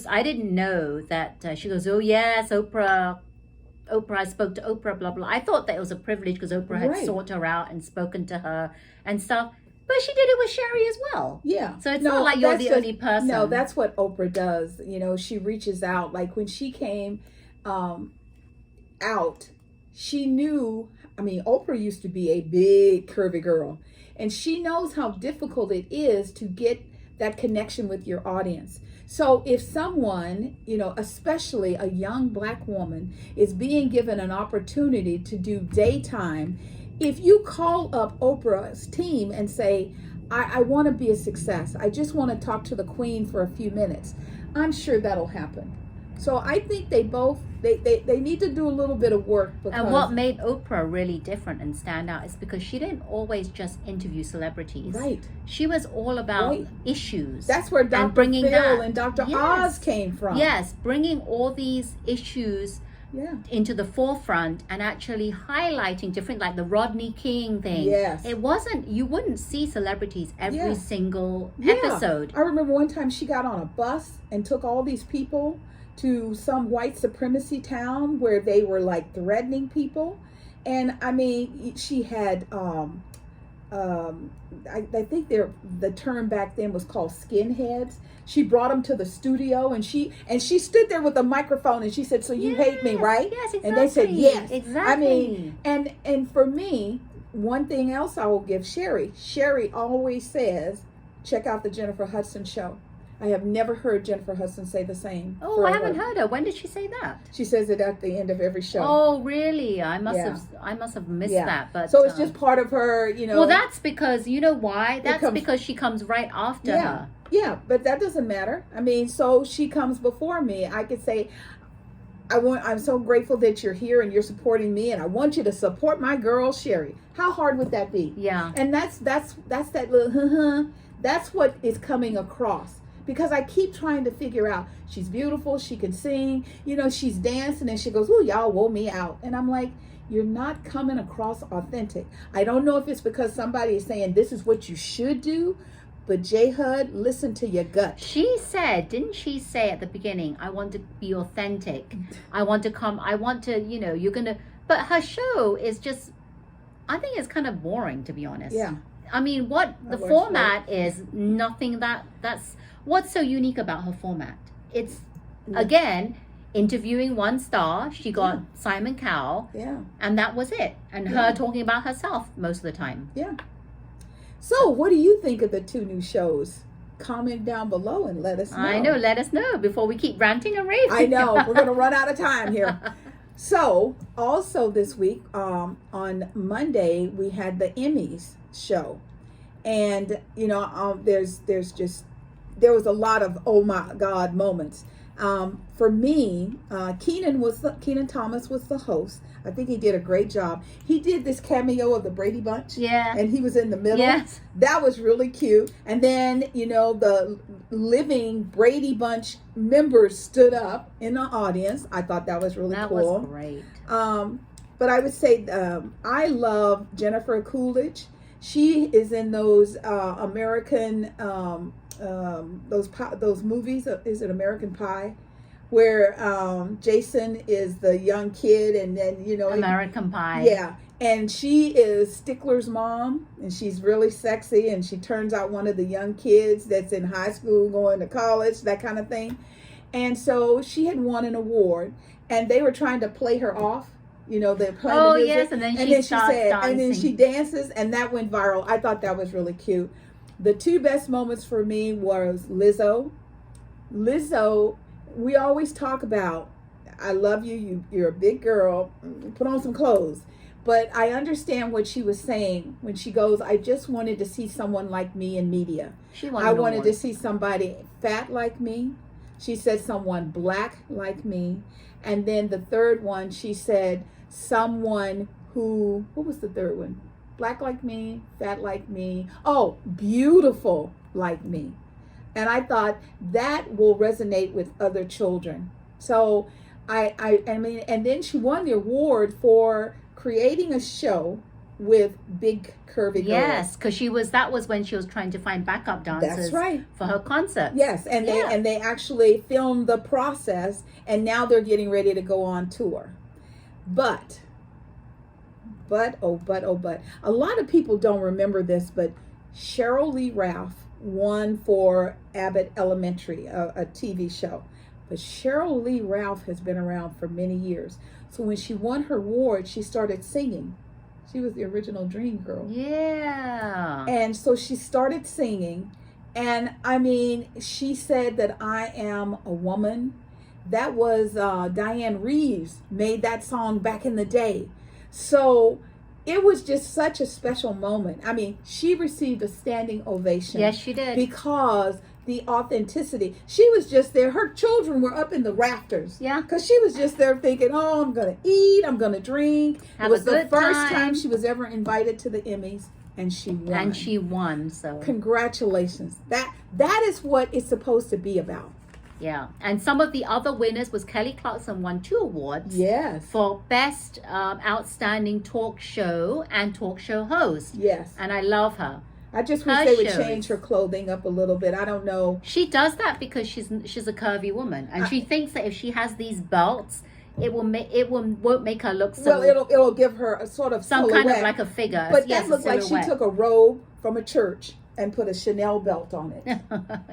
B: I didn't know that she goes, oh yes, Oprah, I spoke to Oprah, blah blah. I thought that it was a privilege because Oprah had sought her out and spoken to her and stuff, but she did it with Sherri as well.
A: Yeah.
B: So it's not like you're the only person.
A: No, that's what Oprah does. You know, she reaches out. Like when she came out, she knew. I mean, Oprah used to be a big curvy girl, and she knows how difficult it is to get that connection with your audience. So if someone, you know, especially a young Black woman, is being given an opportunity to do daytime, if you call up Oprah's team and say, I want to be a success, I just want to talk to the queen for a few minutes, I'm sure that'll happen. So I think they both, they need to do a little bit of work.
B: And what made Oprah really different and stand out is because she didn't always just interview celebrities.
A: Right.
B: She was all about issues.
A: That's where Dr.
B: bringing
A: Phil and Dr. Oz came from.
B: Yes, bringing all these issues into the forefront and actually highlighting different, like the Rodney King thing.
A: Yes.
B: It wasn't, you wouldn't see celebrities every single episode.
A: I remember one time she got on a bus and took all these people to some white supremacy town where they were like threatening people. And I mean, she had, I think the term back then was called skinheads. She brought them to the studio, and she stood there with a microphone, and she said, "So you hate me, right?"
B: Yes, exactly.
A: And they said, "Yes."
B: Exactly.
A: I mean, and for me, one thing else I will give Sherri. Sherri always says, "Check out the Jennifer Hudson show." I have never heard Jennifer Hudson say the same.
B: Oh, I haven't heard her. When did she say that?
A: She says it at the end of every show.
B: Oh, really? I must have missed that. But
A: so it's just part of her, you know.
B: Well, that's because, you know why? That's because she comes right after her.
A: Yeah, but that doesn't matter. I mean, so she comes before me. I could say, I'm so grateful that you're here and you're supporting me, and I want you to support my girl Sherri. How hard would that be?
B: Yeah.
A: And that's that little that's what is coming across. Because I keep trying to figure out, she's beautiful, she can sing, you know, she's dancing, and she goes, "Ooh, y'all wore me out." And I'm like, you're not coming across authentic. I don't know if it's because somebody is saying this is what you should do, But J Hud, listen to your gut.
B: She said, didn't she say at the beginning, I want to be authentic. I want to, you're going to, but her show is just, I think it's kind of boring, to be honest.
A: Yeah.
B: I mean, the format is nothing that's, what's so unique about her format? It's, again, interviewing one star. She got Simon Cowell.
A: Yeah.
B: And that was it. And her talking about herself most of the time.
A: Yeah. So, what do you think of the 2 new shows? Comment down below and let us know.
B: I know, let us know before we keep ranting and raving.
A: I know, we're going to run out of time here. So, also this week, on Monday, we had the Emmys show. And, there was a lot of, oh my God, moments. For me, Kenan Thomas was the host. I think he did a great job. He did this cameo of the Brady Bunch.
B: Yeah.
A: And he was in the middle.
B: Yes.
A: That was really cute. And then, the living Brady Bunch members stood up in the audience. I thought that was really cool.
B: That was great.
A: But I would say I love Jennifer Coolidge. She is in those American those movies. Is it American Pie? Where Jason is the young kid, and then
B: American Pie.
A: Yeah, and she is Stickler's mom, and she's really sexy, and she turns out one of the young kids that's in high school going to college, that kind of thing. And so she had won an award, and they were trying to play her off. They're playing the music,
B: yes, and then she
A: starts
B: dancing.
A: And then she dances, and that went viral. I thought that was really cute. The 2 best moments for me was Lizzo. We always talk about, I love you, you're a big girl, put on some clothes. But I understand what she was saying when she goes, I just wanted to see someone like me in media. I wanted to see somebody fat like me. She said someone black like me. And then the third one, she said someone who, what was the third one? Black like me, fat like me. Oh, beautiful like me. And I thought that will resonate with other children. So I mean, and then she won the award for creating a show with big curvy girls.
B: Yes, because that was when she was trying to find backup dancers.
A: That's right.
B: For her concert.
A: Yes, and they actually filmed the process, and now they're getting ready to go on tour. But a lot of people don't remember this, but Cheryl Lee Ralph won for Abbott Elementary, a TV show. But Cheryl Lee Ralph has been around for many years. So when she won her award, she started singing. She was the original Dream Girl.
B: Yeah.
A: And so she started singing. And I mean, she said that I am a woman. That was Diane Reeves made that song back in the day. So it was just such a special moment. I mean, she received a standing ovation.
B: Yes, she did.
A: Because the authenticity. She was just there. Her children were up in the rafters.
B: Yeah. Because
A: she was just there thinking, oh, I'm going to eat, I'm going to drink. It was the first time she was ever invited to the Emmys, and she won. So congratulations. That is what it's supposed to be about.
B: Yeah, and some of the other winners was Kelly Clarkson won 2 awards.
A: Yes.
B: For Best Outstanding Talk Show and Talk Show Host.
A: Yes.
B: And I love her.
A: I just wish they would change her clothing up a little bit. I don't know.
B: She does that because she's a curvy woman, and she thinks that if she has these belts, won't make her look so.
A: Well, it'll give her a sort of
B: some
A: silhouette.
B: kind of like a figure.
A: But that looked like she took a robe from a church and put a Chanel belt on it.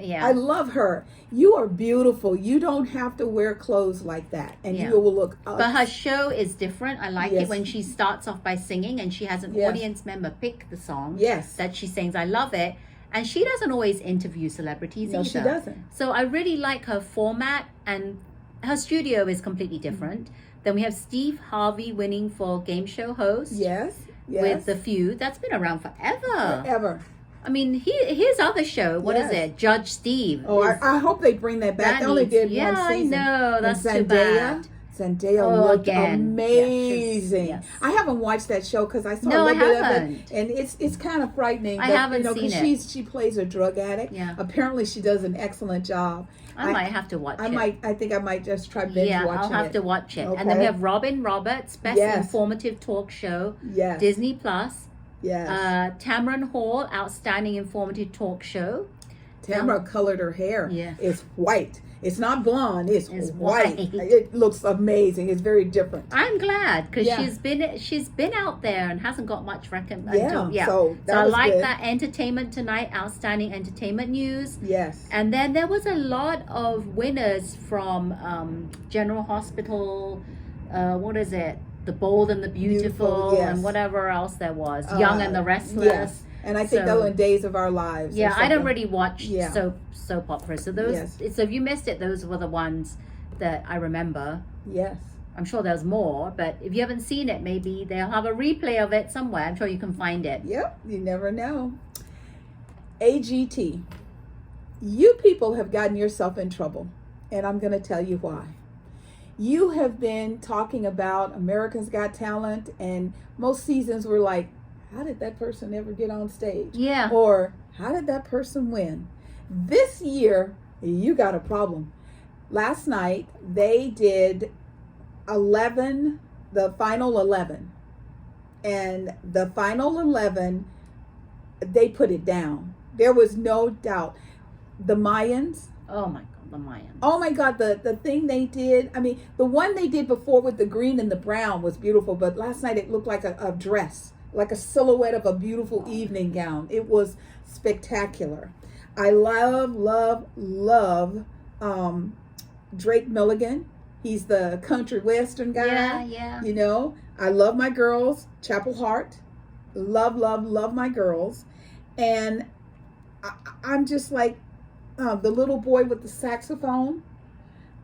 B: Yeah.
A: I love her. You are beautiful. You don't have to wear clothes like that, and you will look up.
B: But her show is different. I like it when she starts off by singing, and she has an audience member pick the song that she sings. I love it. And she doesn't always interview celebrities either.
A: No, she doesn't.
B: So I really like her format, and her studio is completely different. Mm-hmm. Then we have Steve Harvey winning for game show host.
A: Yes.
B: With The Feud. That's been around forever.
A: Forever.
B: I mean, his other show, what is it? Judge Steve.
A: Oh, I hope they bring that back. They only did one season.
B: I know. That's too bad.
A: Zendaya looked amazing. Yes. I haven't watched that show because I saw a little bit of it, and it's kind of frightening.
B: I haven't seen it.
A: She plays a drug addict. Yeah. Apparently, she does an excellent job.
B: I might have to watch it.
A: I think I might just try binge watching it.
B: Yeah, I'll have to watch it.
A: Okay.
B: And then we have Robin Roberts, Best Informative Talk Show.
A: Yes.
B: Disney Plus.
A: Yes.
B: Tamron Hall, Outstanding Informative Talk Show.
A: Tamara colored her hair.
B: Yeah.
A: It's white. It's not blonde. It's white.
B: white.
A: It looks amazing. It's very different.
B: I'm glad because
A: Yeah.
B: she's been out there and hasn't got much
A: Yeah. So
B: I
A: was
B: like
A: good.
B: that. Entertainment Tonight, Outstanding Entertainment News.
A: Yes.
B: And then there was a lot of winners from General Hospital. What is it? The Bold and the Beautiful,
A: Yes.
B: and whatever else there was. Young and the Restless.
A: Yes. And I think
B: So-
A: that was in Days of Our Lives. or
B: Yeah, I don't
A: something.
B: really watch
A: Yeah.
B: soap operas. So those.
A: Yes.
B: So if you missed it, those were the ones that I remember.
A: Yes.
B: I'm sure there's more, but if you haven't seen it, maybe they'll have a replay of it somewhere. I'm sure you can find it.
A: Yep. You never know. AGT. You people have gotten yourself in trouble, and I'm going to tell you why. You have been talking about America's Got Talent, and most seasons were like, how did that person ever get on stage?
B: Yeah.
A: Or how did that person win? This year, you got a problem. Last night, they did 11, the final 11. And the final 11, they put it down. There was no doubt. The Mayans,
B: Oh my God, the Mayans.
A: oh my God, the thing they did. I mean, the one they did before with the green and the brown was beautiful, but last night it looked like a dress, like a silhouette of a beautiful evening gown. It was spectacular. I love Drake Milligan. He's the country western guy.
B: Yeah.
A: You know, I love my girls. Chapel Hart. Love my girls. And I'm just like, the little boy with the saxophone.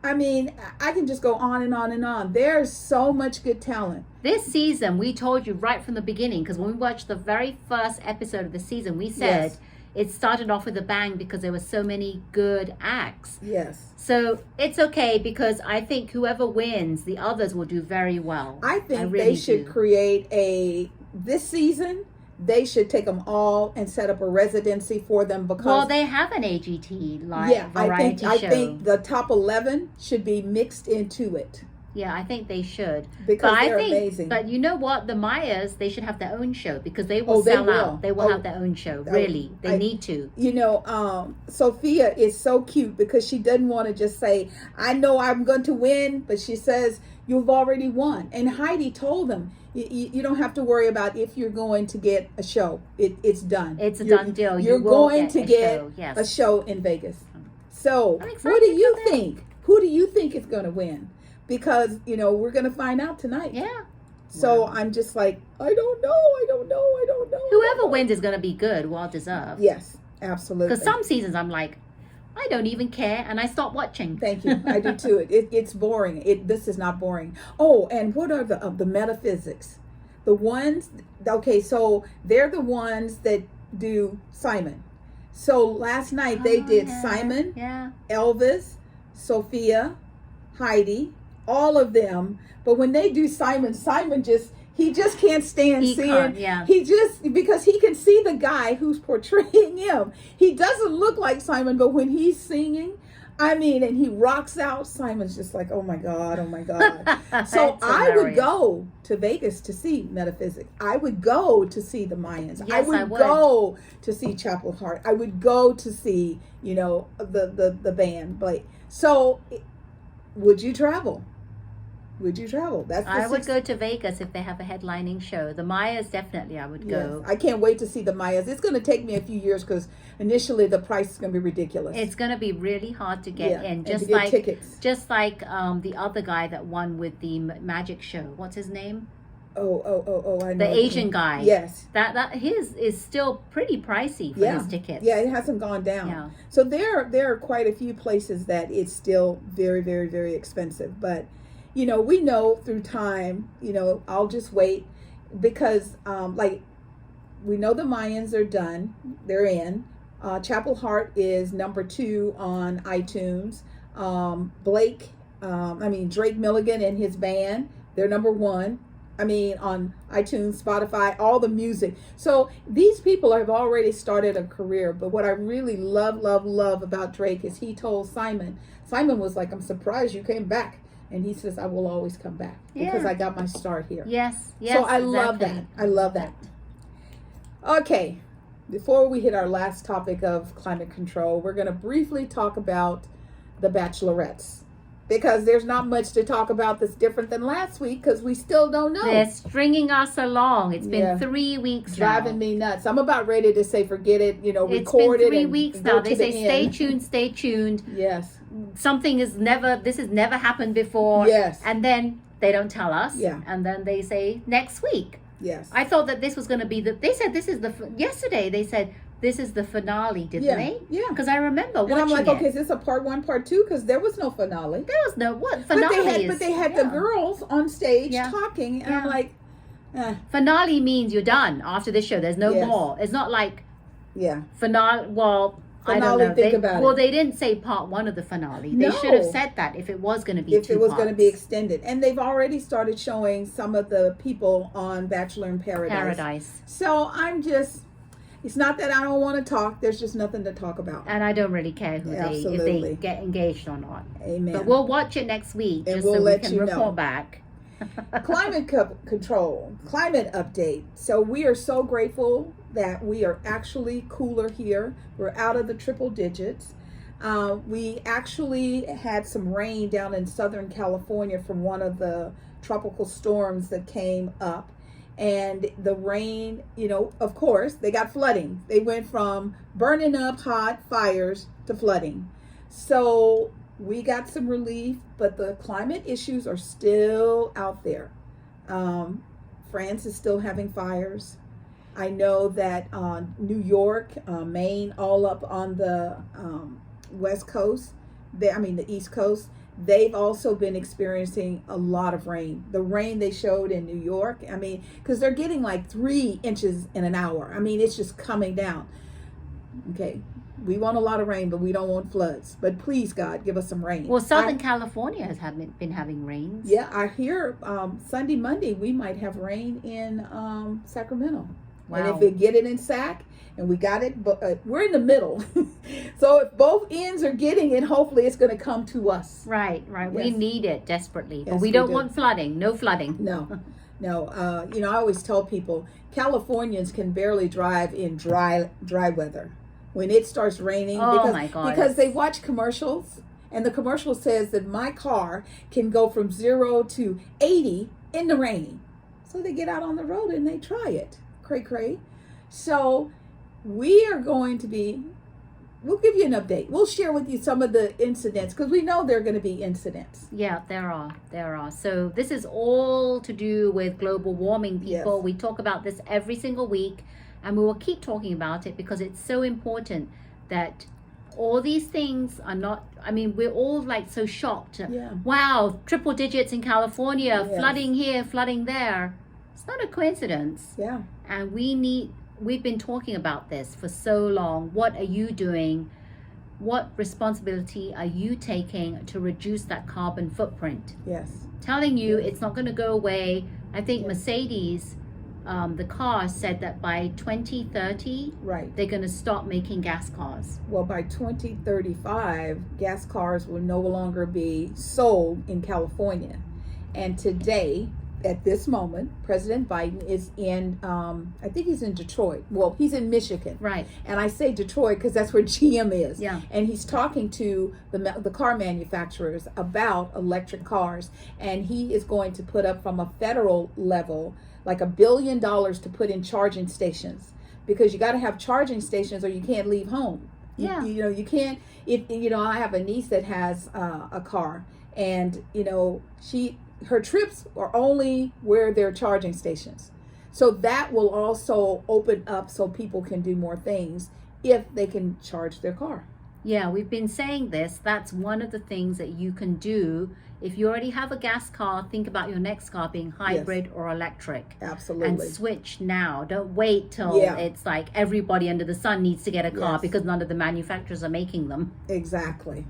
A: I mean, I can just go on and on and on. There's so much good talent.
B: This season, we told you right from the beginning, because when we watched the very first episode of the season, we said
A: Yes.
B: it started off with a bang because there were so many good acts.
A: Yes.
B: So it's okay because I think whoever wins, the others will do very well.
A: I think
B: really
A: they should
B: do.
A: create this season, they should take them all and set up a residency for them because
B: Well, they have an AGT variety
A: I
B: show.
A: think the top 11 should be mixed into it
B: Yeah, I think they should.
A: because
B: But
A: they're
B: I think,
A: amazing.
B: but you know what? The Mayas, they should have their own show because they will
A: Oh, they
B: sell
A: will.
B: out. They will
A: Oh,
B: have their own show. Really, they
A: I-
B: need to.
A: You know, Sophia is so cute because she doesn't want to just say, I know I'm going to win, but she says, you've already won. And Heidi told them, you don't have to worry about if you're going to get a show. It's done.
B: It's a
A: You're-
B: done deal.
A: You're
B: You will
A: going to
B: a
A: get
B: show. Yes.
A: a show in Vegas. So,
B: I'm excited
A: what do
B: for
A: you
B: that.
A: think? Who do you think is going to win? Because, you know, we're going to find out tonight.
B: Yeah.
A: So
B: Wow.
A: I'm just like, I don't know.
B: Whoever wins is going to be good, well deserved.
A: Yes, absolutely.
B: Because some seasons I'm like, I don't even care, and I stop watching.
A: Thank you. I do too. It's boring. This is not boring. Oh, and what are the metaphysics? The ones, okay, so they're the ones that do Simon. So last night they did Simon,
B: Yeah.
A: Elvis, Sophia, Heidi, all of them. But when they do Simon he just can't stand
B: He
A: seeing.
B: can't, yeah.
A: He just, because he can see the guy who's portraying him. He doesn't look like Simon, but when he's singing, I mean, and he rocks out, Simon's just like, oh my God. So
B: It's
A: I would
B: hilarious.
A: go to Vegas to see Metaphysics. I would go to see the Mayans.
B: Yes, I would.
A: Go to see Chapel Hart. I would go to see, you know, the band. But so, would you travel? That's
B: I would go to Vegas if they have a headlining show. The Mayas, definitely I would go.
A: Yes. I can't wait to see the Mayas. It's going to take me a few years because initially the price is going to be ridiculous.
B: It's going to be really hard to get in.
A: and to
B: Just
A: get
B: like
A: tickets.
B: the other guy that won with the magic show. What's his name?
A: Oh, I know.
B: The Asian guy.
A: Yes.
B: That his is still pretty pricey for his tickets.
A: Yeah, it hasn't gone down.
B: Yeah.
A: So there are quite a few places that it's still very, very, very expensive. But, you know, we know through time, you know, I'll just wait because, like, we know the Mayans are done. They're in. Chapel Hart is number 2 on iTunes. Drake Milligan and his band, they're number 1. On iTunes, Spotify, all the music. So these people have already started a career. But what I really love about Drake is he told Simon was like, I'm surprised you came back. And he says, I will always come back because I got my start here.
B: Yes.
A: So I love
B: exactly.
A: that. I love that. Okay, before we hit our last topic of climate control, we're going to briefly talk about the Bachelorettes. Because there's not much to talk about that's different than last week because we still don't know.
B: They're stringing us along. It's been
A: Yeah.
B: 3 weeks
A: Driving
B: now.
A: me nuts. I'm about ready to say forget it,
B: It's
A: record
B: been
A: it
B: 3
A: and
B: weeks
A: go
B: now.
A: to
B: They
A: the
B: say
A: end.
B: stay tuned.
A: Yes.
B: This has never happened before.
A: Yes.
B: And then they don't tell us.
A: Yeah.
B: And then they say next week.
A: Yes.
B: I thought that this was going to be they said this is yesterday they said this is the finale, didn't
A: Yeah.
B: they?
A: Yeah.
B: Because I remember watching
A: And I'm like,
B: it.
A: okay, is this a part 1, part 2? Because there was no finale.
B: There was no finale
A: But they had the girls on stage
B: Yeah.
A: talking, and I'm
B: Yeah.
A: like,
B: Finale means you're done after this show. There's no
A: Yes.
B: more. It's not like
A: yeah.
B: finale. Well, I
A: Finale,
B: don't know.
A: think about
B: well,
A: it.
B: they didn't say part 1 of the finale. They
A: No.
B: should have said that if it was going to be
A: If
B: two
A: it was going to be
B: parts.
A: extended. And they've already started showing some of the people on Bachelor in
B: Paradise.
A: So I'm just, it's not that I don't want to talk. There's just nothing to talk about.
B: And I don't really care if
A: Absolutely.
B: they get engaged or not.
A: Amen.
B: But we'll watch it next week
A: And
B: just
A: we'll
B: so we
A: let
B: can
A: you know.
B: report back.
A: Climate control, climate update. So we are so grateful that we are actually cooler here. We're out of the triple digits. We actually had some rain down in Southern California from one of the tropical storms that came up. And the rain, of course, they got flooding. They went from burning up hot fires to flooding. So we got some relief, but the climate issues are still out there. France is still having fires. I know that New York, Maine, all up on the West Coast, the East Coast, they've also been experiencing a lot of rain. The rain they showed in New York, because they're getting like 3 inches in an hour. It's just coming down. Okay. We want a lot of rain, but we don't want floods. But please, God, give us some rain.
B: Well, Southern California has been having rains.
A: Yeah, I hear Sunday, Monday, we might have rain in Sacramento.
B: Wow.
A: And if we get it in Sac, and we got it, but we're in the middle. So if both ends are getting it, hopefully it's going to come to us.
B: Right.
A: Yes.
B: We need it desperately.
A: Yes,
B: But we
A: we
B: don't
A: do.
B: want flooding. No flooding.
A: No. I always tell people, Californians can barely drive in dry weather. When it starts raining,
B: Oh, my God.
A: because they watch commercials, and the commercial says that my car can go from 0 to 80 in the rain. So they get out on the road and they try it. Cray. So we are going to we'll give you an update. We'll share with you some of the incidents because we know there are going to be incidents.
B: Yeah, there are. So this is all to do with global warming, people.
A: Yes.
B: We talk about this every single week, and we will keep talking about it because it's so important that all these things are not, we're all like so shocked.
A: Yeah.
B: Wow, triple digits in California,
A: Yes.
B: flooding here, flooding there. It's not a coincidence.
A: Yeah.
B: And we've been talking about this for so long. What are you doing? What responsibility are you taking to reduce that carbon footprint?
A: Yes.
B: Telling you
A: Yes.
B: it's not going to go away. I think
A: Yes.
B: Mercedes, the car, said that by 2030,
A: Right.
B: they're going to stop making gas cars.
A: Well, by 2035, gas cars will no longer be sold in California. And today, at this moment, President Biden is in, I think he's in Detroit. Well, he's in Michigan.
B: Right.
A: And I say Detroit because that's where GM is.
B: Yeah.
A: And he's talking to the car manufacturers about electric cars. And he is going to put up from a federal level like $1 billion to put in charging stations, because you got to have charging stations or you can't leave home.
B: Yeah.
A: You can't. I have a niece that has a car, and her trips are only where there are charging stations. So that will also open up so people can do more things if they can charge their car.
B: Yeah, we've been saying this. That's one of the things that you can do. If you already have a gas car, think about your next car being hybrid or electric.
A: Absolutely.
B: And switch now. Don't wait till it's like everybody under the sun needs to get a car
A: Yes.
B: because none of the manufacturers are making them.
A: Exactly.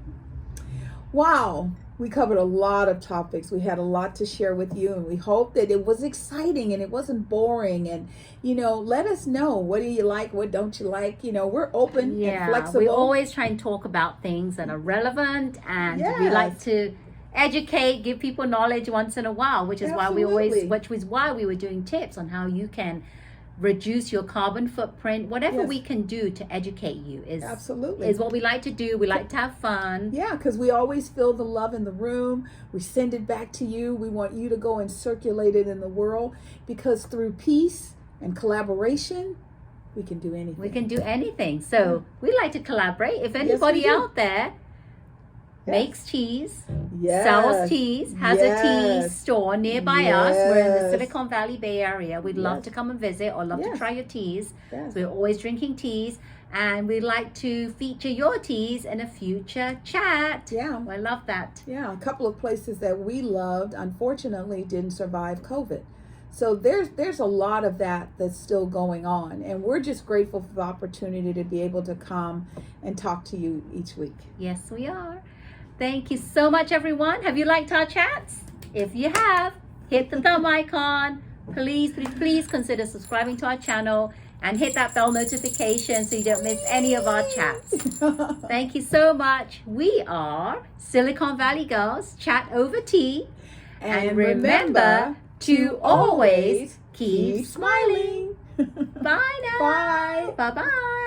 A: Wow. We covered a lot of topics. We had a lot to share with you, and we hope that it was exciting and it wasn't boring. And, let us know, what do you like? What don't you like? We're open and flexible.
B: We always try and talk about things that are relevant, and we like to educate, give people knowledge once in a while, which is why
A: Absolutely.
B: which was why we were doing tips on how you can reduce your carbon footprint. Whatever
A: Yes.
B: we can do to educate you
A: Absolutely.
B: is what we like to do. We like to have fun.
A: Yeah, because we always feel the love in the room. We send it back to you. We want you to go and circulate it in the world, because through peace and collaboration, we can do anything.
B: We can do anything. So we like to collaborate. If anybody
A: do.
B: out there
A: Yes.
B: makes teas,
A: Yes.
B: sells teas, has a tea
A: Yes.
B: store nearby us. We're in the
A: Yes.
B: Silicon Valley Bay Area. We'd love
A: Yes.
B: to come and visit or love to
A: Yes.
B: try your teas.
A: Yes.
B: We're always drinking teas, and we'd like to feature your teas in a future chat.
A: Yeah.
B: I love that.
A: Yeah, a couple of places that we loved, unfortunately, didn't survive COVID. So there's a lot of that that's still going on, and we're just grateful for the opportunity to be able to come and talk to you each week.
B: Yes, we are. Thank you so much, everyone. Have you liked our chats? If you have, hit the thumb icon. Please consider subscribing to our channel and hit that bell notification so you don't miss any of our chats. Thank you so much. We are Silicon Valley Girls Chat Over Tea. And remember to always keep smiling. Bye now.
A: Bye.
B: Bye-bye.